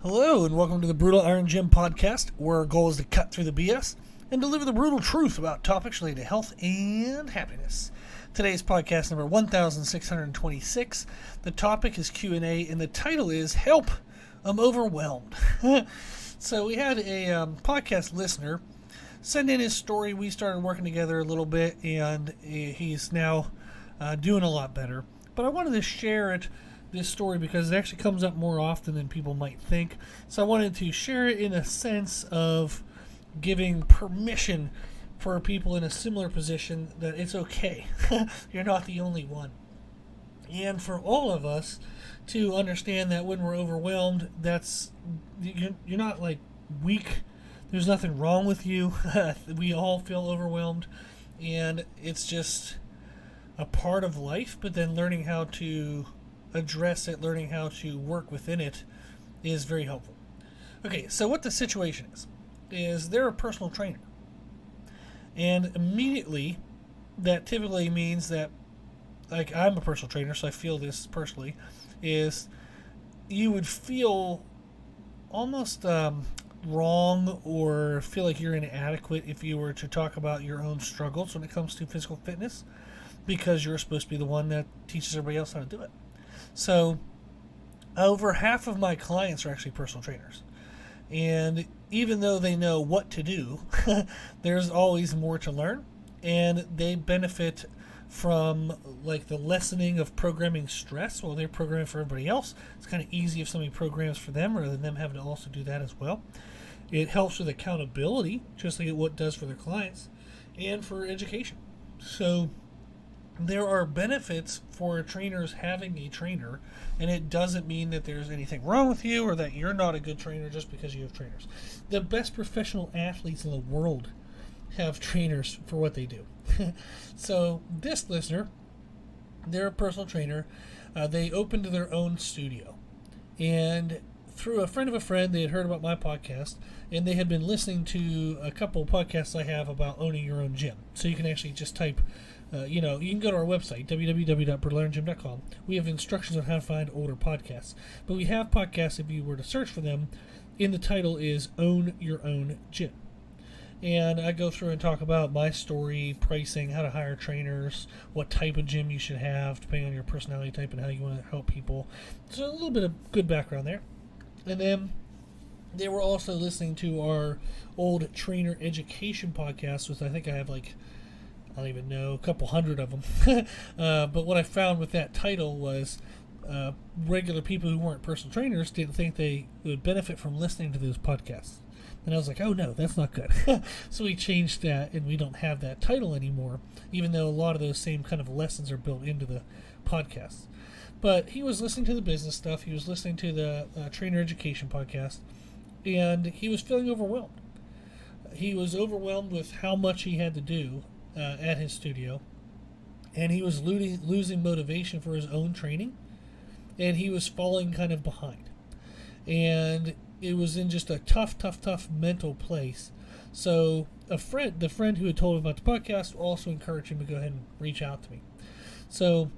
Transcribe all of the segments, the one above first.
Hello, and welcome to the Brutal Iron Gym podcast, where our goal is to cut through the BS and deliver the brutal truth about topics related to health and happiness. Today's podcast number 1626. The topic is Q&A, and the title is Help, I'm Overwhelmed. So we had a podcast listener send in his story. We started working together a little bit, and he's now doing a lot better. But I wanted to share this story because it actually comes up more often than people might think. So I wanted to share it in a sense of giving permission for people in a similar position that it's okay. You're not the only one. And for all of us to understand that when we're overwhelmed, you're not like weak. There's nothing wrong with you. We all feel overwhelmed, and it's just a part of life. But then learning how to address it, learning how to work within it is very helpful. Okay, so what the situation is they're a personal trainer. And immediately, that typically means that, like, I'm a personal trainer, so I feel this personally, is you would feel almost wrong or feel like you're inadequate if you were to talk about your own struggles when it comes to physical fitness, because you're supposed to be the one that teaches everybody else how to do it. So over half of my clients are actually personal trainers. And even though they know what to do, there's always more to learn. And they benefit from like the lessening of programming stress while they're programming for everybody else. It's kind of easy if somebody programs for them rather than them having to also do that as well. It helps with accountability, just like what it does for their clients, and for education. So there are benefits for trainers having a trainer, and it doesn't mean that there's anything wrong with you or that you're not a good trainer just because you have trainers. The best professional athletes in the world have trainers for what they do. So this listener, they're a personal trainer. They opened their own studio, and through a friend of a friend, they had heard about my podcast, and they had been listening to a couple of podcasts I have about owning your own gym. So you can actually just type you can go to our website, www.brutaliron.gym.com. We have instructions on how to find older podcasts. But we have podcasts, if you were to search for them, in the title is Own Your Own Gym. And I go through and talk about my story, pricing, how to hire trainers, what type of gym you should have, depending on your personality type and how you want to help people. So a little bit of good background there. And then they were also listening to our old trainer education podcast, which I think I have I don't even know, a couple hundred of them. But what I found with that title was regular people who weren't personal trainers didn't think they would benefit from listening to those podcasts. And I was like, oh no, that's not good. So we changed that, and we don't have that title anymore, even though a lot of those same kind of lessons are built into the podcasts. But he was listening to the business stuff. He was listening to the trainer education podcast, and he was feeling overwhelmed. He was overwhelmed with how much he had to do at his studio, and he was losing motivation for his own training, and he was falling kind of behind, and it was in just a tough mental place. So the friend who had told him about the podcast also encouraged him to go ahead and reach out to me. So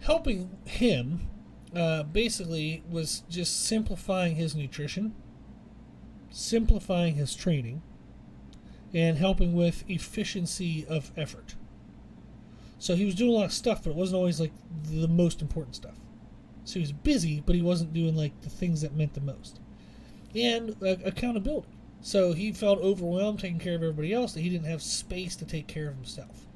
helping him basically was just simplifying his nutrition, simplifying his training, and helping with efficiency of effort. So he was doing a lot of stuff, but it wasn't always like the most important stuff. So he was busy, but he wasn't doing like the things that meant the most. And accountability. So he felt overwhelmed taking care of everybody else that he didn't have space to take care of himself.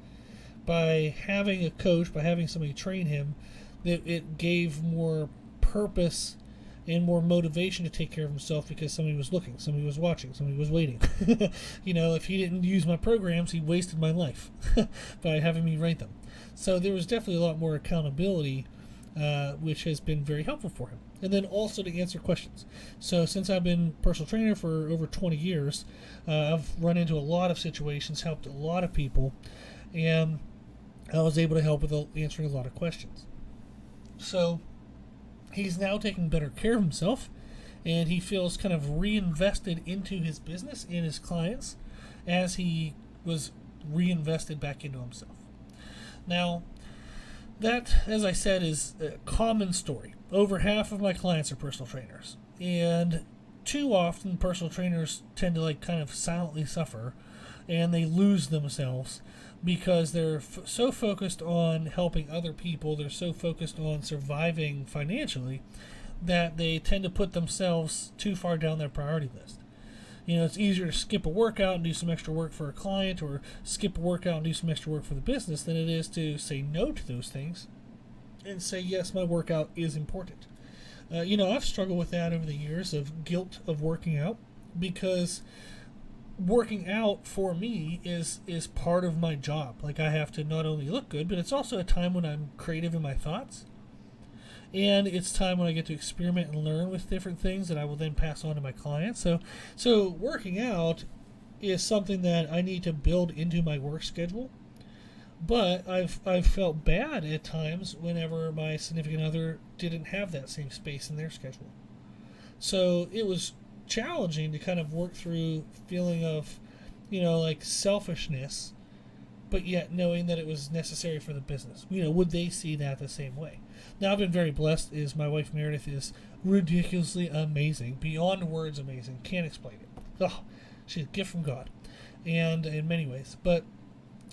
By having a coach, by having somebody train him, it gave more purpose and more motivation to take care of himself because somebody was looking, somebody was watching, somebody was waiting. If he didn't use my programs, he wasted my life by having me write them. So there was definitely a lot more accountability, which has been very helpful for him. And then also to answer questions. So since I've been personal trainer for over 20 years, I've run into a lot of situations, helped a lot of people, and I was able to help with answering a lot of questions. So he's now taking better care of himself, and he feels kind of reinvested into his business and his clients as he was reinvested back into himself. Now, that, as I said, is a common story. Over half of my clients are personal trainers. And too often, personal trainers tend to like kind of silently suffer, and they lose themselves because they're so focused on helping other people, they're so focused on surviving financially, that they tend to put themselves too far down their priority list. You know, it's easier to skip a workout and do some extra work for a client, or skip a workout and do some extra work for the business, than it is to say no to those things and say, yes, my workout is important. I've struggled with that over the years, of guilt of working out, because working out for me is part of my job. Like, I have to not only look good, but it's also a time when I'm creative in my thoughts. And it's time when I get to experiment and learn with different things that I will then pass on to my clients. So working out is something that I need to build into my work schedule. But I've felt bad at times whenever my significant other didn't have that same space in their schedule. So it was challenging to kind of work through feeling of, like selfishness, but yet knowing that it was necessary for the business. Would they see that the same way? Now, I've been very blessed. Is my wife Meredith is ridiculously amazing, beyond words amazing. Can't explain it. Oh, she's a gift from God, and in many ways. But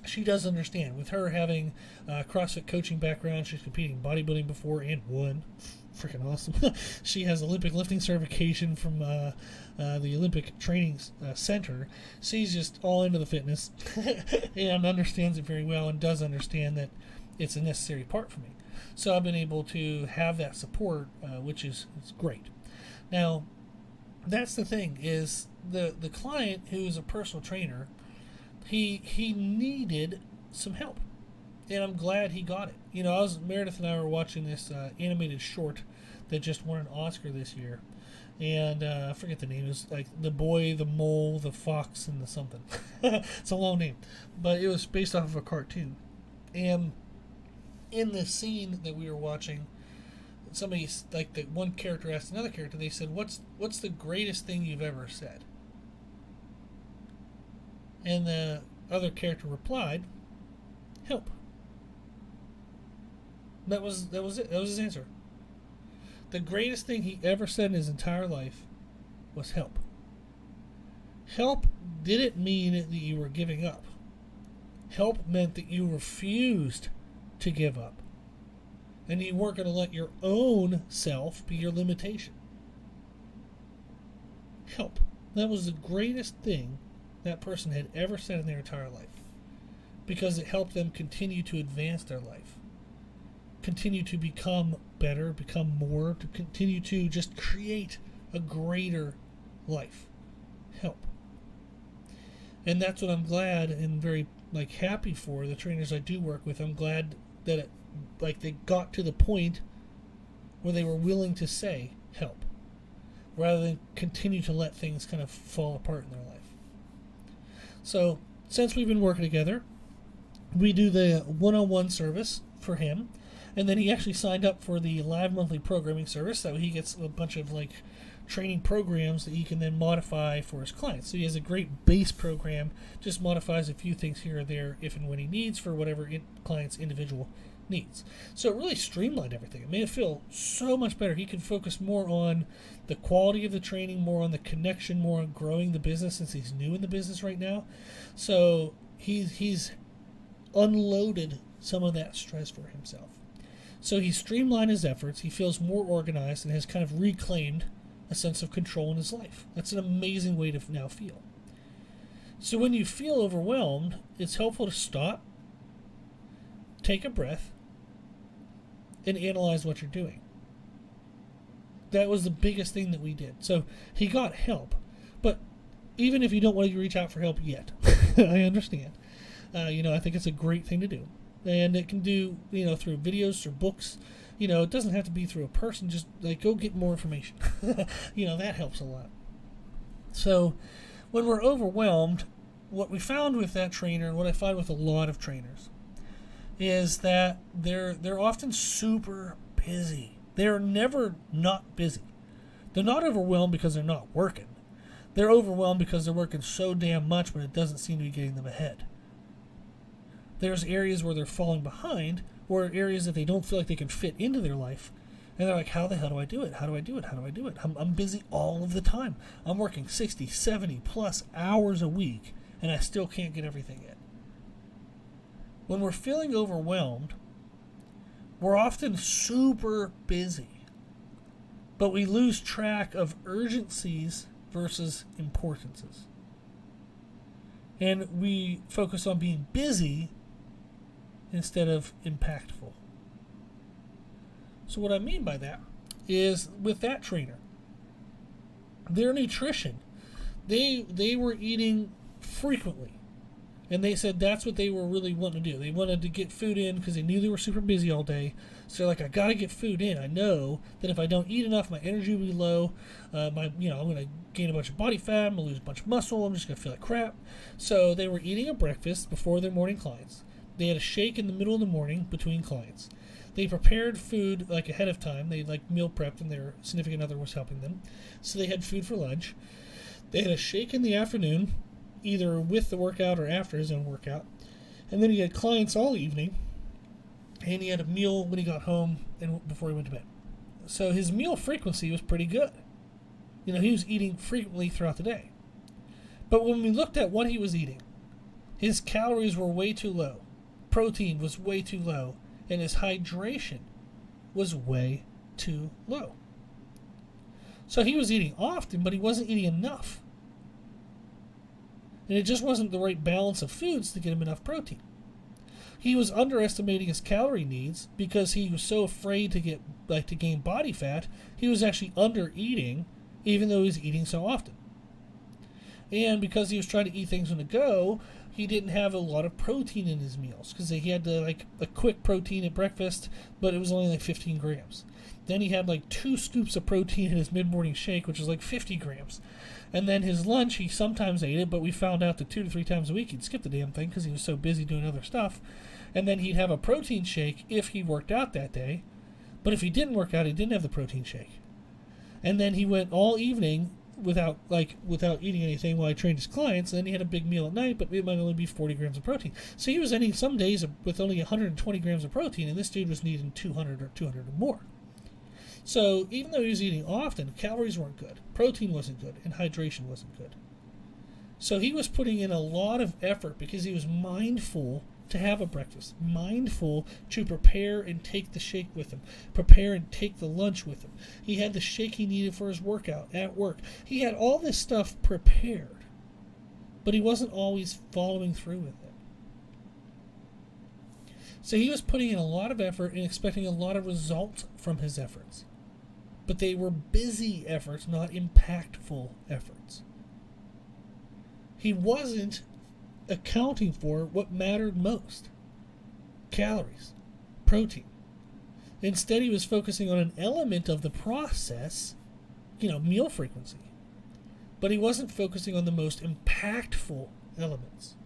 she does understand. With her having a CrossFit coaching background, she's competing in bodybuilding before and won. Freaking awesome. She has Olympic lifting certification from the Olympic Training Center. She's just all into the fitness and understands it very well, and does understand that it's a necessary part for me. So I've been able to have that support, which is great. Now, that's the thing, is the client who is a personal trainer, he needed some help, and I'm glad he got it. Meredith and I were watching this animated short that just won an Oscar this year, and I forget the name. It was like The Boy, the Mole, the Fox, and the something. It's a long name, but it was based off of a cartoon. And in the scene that we were watching, somebody, like, the one character asked another character, they said, what's the greatest thing you've ever said? And the other character replied, help. That was it. That was his answer. The greatest thing he ever said in his entire life was help. Help didn't mean that you were giving up. Help meant that you refused to give up, and you weren't going to let your own self be your limitation. Help. That was the greatest thing that person had ever said in their entire life, because it helped them continue to advance their life, continue to become better, become more, to continue to just create a greater life. Help. And that's what I'm glad and very happy for the trainers I do work with. I'm glad that they got to the point where they were willing to say help, rather than continue to let things kind of fall apart in their life. So since we've been working together, we do the one-on-one service for him, and then he actually signed up for the live monthly programming service, so he gets a bunch of training programs that he can then modify for his clients. So he has a great base program, just modifies a few things here or there if and when he needs for whatever client's individual needs. So it really streamlined everything. It made it feel so much better. He could focus more on the quality of the training, more on the connection, more on growing the business, since he's new in the business right now. So he's unloaded some of that stress for himself. So he streamlined his efforts. He feels more organized and has kind of reclaimed a sense of control in his life. That's an amazing way to now feel. So when you feel overwhelmed, it's helpful to stop, take a breath, and analyze what you're doing. That was the biggest thing that we did. So he got help, but even if you don't want to reach out for help yet, I understand. I think it's a great thing to do, and it can do through videos, through books. It doesn't have to be through a person. Just go get more information. That helps a lot. So when we're overwhelmed, what we found with that trainer, and what I find with a lot of trainers, is that they're often super busy. They're never not busy. They're not overwhelmed because they're not working. They're overwhelmed because they're working so damn much, but it doesn't seem to be getting them ahead. There's areas where they're falling behind, or areas that they don't feel like they can fit into their life, And they're like, how the hell do I do it? How do I do it? How do I do it? I'm busy all of the time. I'm working 60, 70 plus hours a week, and I still can't get everything in. When we're feeling overwhelmed, we're often super busy, but we lose track of urgencies versus importances. And we focus on being busy instead of impactful. So what I mean by that is with that trainer, their nutrition, they were eating frequently. And they said that's what they were really wanting to do. They wanted to get food in because they knew they were super busy all day. So they're like, I got to get food in. I know that if I don't eat enough, my energy will be low. I'm going to gain a bunch of body fat. I'm going to lose a bunch of muscle. I'm just going to feel like crap. So they were eating a breakfast before their morning clients. They had a shake in the middle of the morning between clients. They prepared food like ahead of time. They like meal prepped, and their significant other was helping them. So they had food for lunch. They had a shake in the afternoon, either with the workout or after his own workout. And then he had clients all evening, and he had a meal when he got home and before he went to bed. So his meal frequency was pretty good. He was eating frequently throughout the day. But when we looked at what he was eating, his calories were way too low. Protein was way too low, and his hydration was way too low. So he was eating often, but he wasn't eating enough. And it just wasn't the right balance of foods to get him enough protein. He was underestimating his calorie needs because he was so afraid to gain body fat. He was actually under eating, even though he was eating so often. And because he was trying to eat things on the go, he didn't have a lot of protein in his meals because he had a quick protein at breakfast, but it was only 15 grams. Then he had 2 scoops of protein in his mid-morning shake, which was 50 grams. And then his lunch, he sometimes ate it, but we found out that 2 to 3 times a week he'd skip the damn thing because he was so busy doing other stuff. And then he'd have a protein shake if he worked out that day. But if he didn't work out, he didn't have the protein shake. And then he went all evening without eating anything while he trained his clients. And then he had a big meal at night, but it might only be 40 grams of protein. So he was ending some days with only 120 grams of protein, and this dude was needing 200 or 200 or more. So even though he was eating often, calories weren't good, protein wasn't good, and hydration wasn't good. So he was putting in a lot of effort because he was mindful to have a breakfast, mindful to prepare and take the shake with him, prepare and take the lunch with him. He had the shake he needed for his workout at work. He had all this stuff prepared, but he wasn't always following through with it. So he was putting in a lot of effort and expecting a lot of results from his efforts. But they were busy efforts, not impactful efforts. He wasn't accounting for what mattered most: calories, protein. Instead, he was focusing on an element of the process, meal frequency. But he wasn't focusing on the most impactful elements.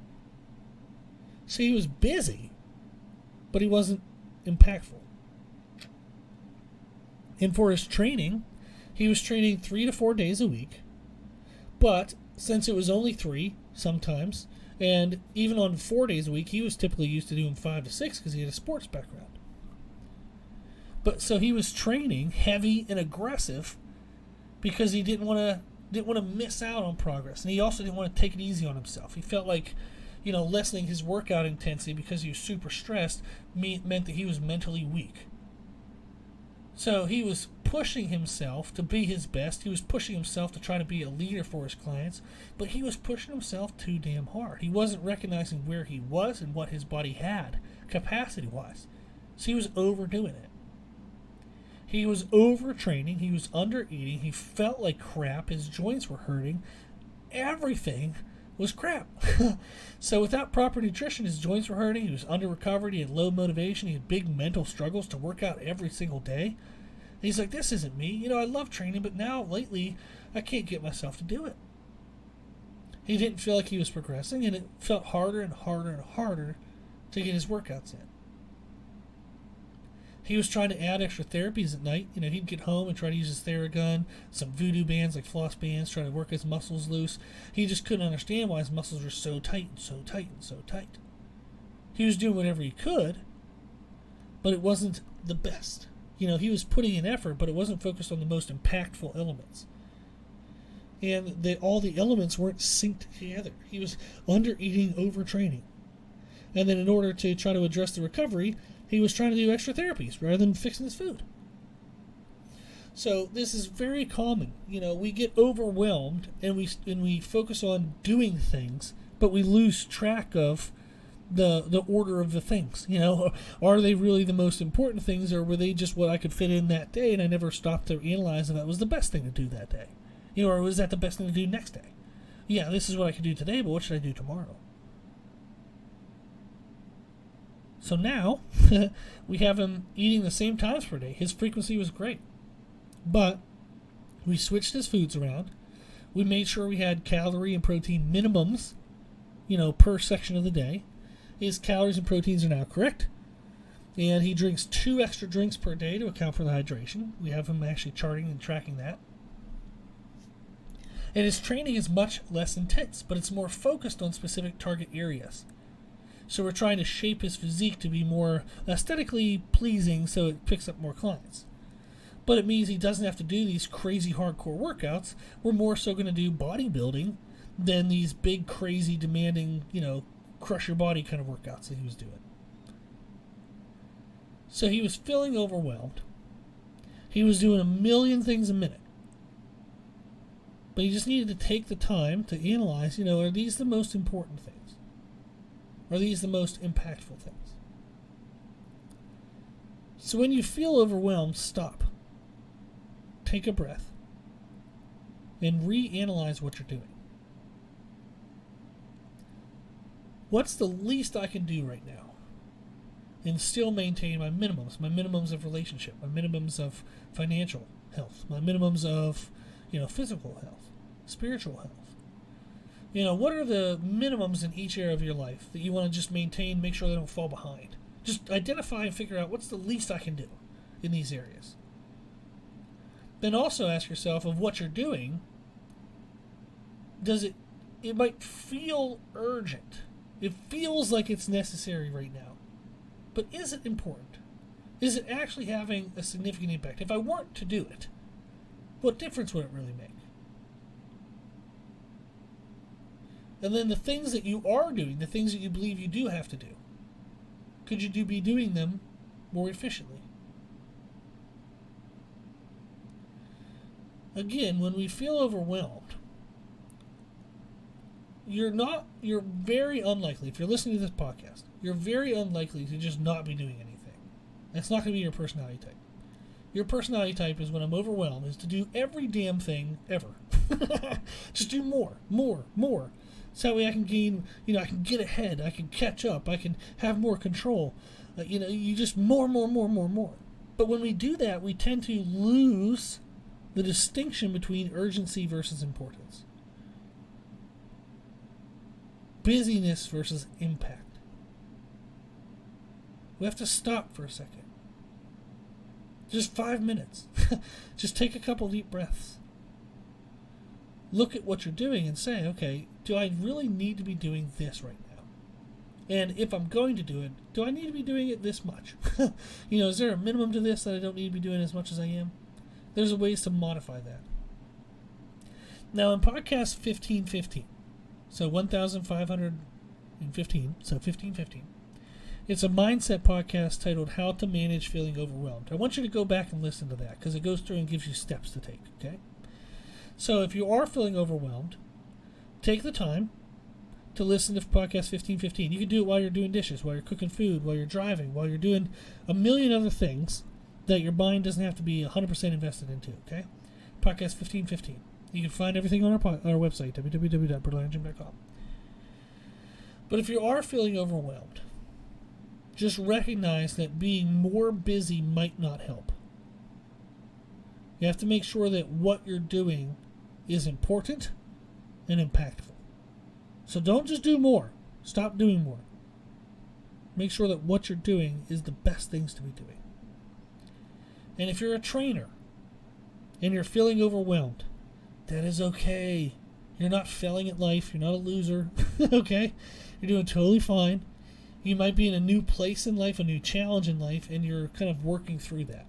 So he was busy, but he wasn't impactful. And for his training, he was training 3 to 4 days a week. But since it was only 3 sometimes, and even on 4 days a week, he was typically used to doing 5 to 6 because he had a sports background. But so he was training heavy and aggressive because he didn't want to miss out on progress, and he also didn't want to take it easy on himself. He felt like, lessening his workout intensity because he was super stressed meant that he was mentally weak. So he was pushing himself to be his best. He was pushing himself to try to be a leader for his clients, but he was pushing himself too damn hard. He wasn't recognizing where he was and what his body had capacity-wise. So he was overdoing it. He was overtraining. He was under-eating. He felt like crap. His joints were hurting. Everything was crap. So without proper nutrition, his joints were hurting. He was under-recovered. He had low motivation. He had big mental struggles to work out every single day. And he's like, this isn't me. I love training, but now, lately, I can't get myself to do it. He didn't feel like he was progressing, and it felt harder and harder and harder to get his workouts in. He was trying to add extra therapies at night. He'd get home and try to use his Theragun, some voodoo bands like floss bands, try to work his muscles loose. He just couldn't understand why his muscles were so tight and so tight and so tight. He was doing whatever he could, but it wasn't the best. He was putting in effort, but it wasn't focused on the most impactful elements. And all the elements weren't synced together. He was under-eating, overtraining. And then in order to try to address the recovery, he was trying to do extra therapies rather than fixing his food. So this is very common. We get overwhelmed and we focus on doing things, but we lose track of the order of the things. Are they really the most important things, or were they just what I could fit in that day, and I never stopped to analyze if that was the best thing to do that day? Or was that the best thing to do next day? Yeah, this is what I could do today, but what should I do tomorrow? So now, we have him eating the same times per day. His frequency was great. But we switched his foods around. We made sure we had calorie and protein minimums, per section of the day. His calories and proteins are now correct. And he drinks 2 extra drinks per day to account for the hydration. We have him actually charting and tracking that. And his training is much less intense, but it's more focused on specific target areas. So we're trying to shape his physique to be more aesthetically pleasing so it picks up more clients. But it means he doesn't have to do these crazy hardcore workouts. We're more so going to do bodybuilding than these big, crazy, demanding, crush your body kind of workouts that he was doing. So he was feeling overwhelmed. He was doing a million things a minute. But he just needed to take the time to analyze, are these the most important things? Are these the most impactful things? So when you feel overwhelmed, stop. Take a breath. And reanalyze what you're doing. What's the least I can do right now? And still maintain my minimums of relationship, my minimums of financial health, my minimums of, physical health, spiritual health. What are the minimums in each area of your life that you want to just maintain, make sure they don't fall behind? Just identify and figure out what's the least I can do in these areas. Then also ask yourself of what you're doing, it might feel urgent. It feels like it's necessary right now. But is it important? Is it actually having a significant impact? If I weren't to do it, what difference would it really make? And then the things that you are doing, the things that you believe you do have to do, could you be doing them more efficiently? Again, when we feel overwhelmed, you're very unlikely, if you're listening to this podcast, you're very unlikely to just not be doing anything. That's not going to be your personality type. Your personality type is, when I'm overwhelmed, is to do every damn thing ever. Just do more. So that way I can gain, I can get ahead, I can catch up, I can have more control. You just more. But when we do that, we tend to lose the distinction between urgency versus importance. Busyness versus impact. We have to stop for a second. Just 5 minutes. Just take a couple deep breaths. Look at what you're doing and say, okay, do I really need to be doing this right now? And if I'm going to do it, do I need to be doing it this much? Is there a minimum to this that I don't need to be doing as much as I am? There's ways to modify that. Now in podcast 1515, so 1515, so 1515, it's a mindset podcast titled How to Manage Feeling Overwhelmed. I want you to go back and listen to that because it goes through and gives you steps to take, okay? So if you are feeling overwhelmed, take the time to listen to podcast 1515. You can do it while you're doing dishes, while you're cooking food, while you're driving, while you're doing a million other things that your mind doesn't have to be 100% invested into, okay? Podcast 1515. You can find everything on our website, www.brutalirongym.com. But if you are feeling overwhelmed, just recognize that being more busy might not help. You have to make sure that what you're doing is important and impactful. So don't just do more. Stop doing more. Make sure that what you're doing is the best things to be doing. And if you're a trainer and you're feeling overwhelmed, that is okay. You're not failing at life. You're not a loser. Okay? You're doing totally fine. You might be in a new place in life, a new challenge in life, and you're kind of working through that.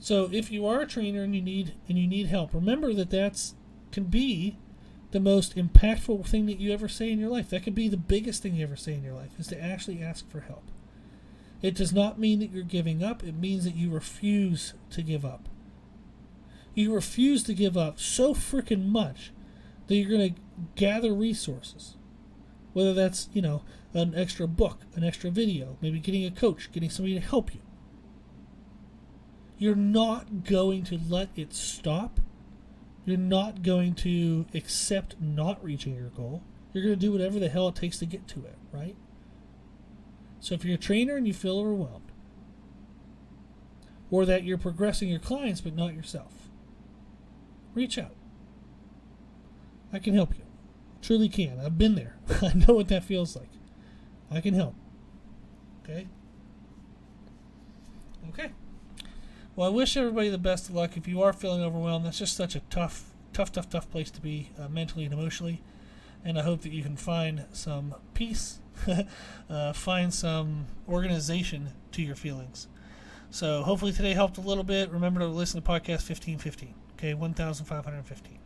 So if you are a trainer and you need help, remember that can be the most impactful thing that you ever say in your life. That could be the biggest thing you ever say in your life, is to actually ask for help. It does not mean that you're giving up. It means that you refuse to give up. You refuse to give up so freaking much that you're going to gather resources. Whether that's, an extra book, an extra video, maybe getting a coach, getting somebody to help you. You're not going to let it stop. You're not going to accept not reaching your goal. You're going to do whatever the hell it takes to get to it, right? So if you're a trainer and you feel overwhelmed, or that you're progressing your clients but not yourself, reach out. I can help you. Truly can. I've been there. I know what that feels like. I can help. Okay? Okay. Well, I wish everybody the best of luck. If you are feeling overwhelmed, that's just such a tough place to be mentally and emotionally. And I hope that you can find some peace, find some organization to your feelings. So hopefully today helped a little bit. Remember to listen to podcast 1515. Okay, 1515.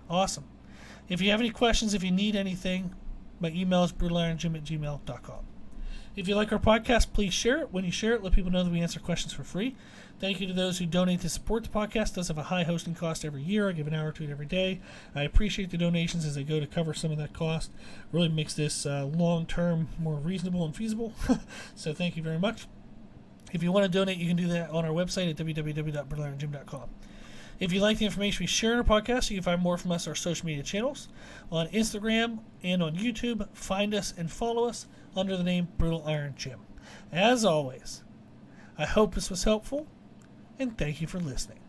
Awesome. If you have any questions, if you need anything, my email is brutalirongym@gmail.com. If you like our podcast, please share it. When you share it, let people know that we answer questions for free. Thank you to those who donate to support the podcast. It does have a high hosting cost every year. I give an hour to it every day. I appreciate the donations as they go to cover some of that cost. It really makes this long-term more reasonable and feasible. So thank you very much. If you want to donate, you can do that on our website at www.brutalirongym.com. If you like the information we share in our podcast, you can find more from us on our social media channels. On Instagram and on YouTube, find us and follow us under the name Brutal Iron Gym. As always, I hope this was helpful, and thank you for listening.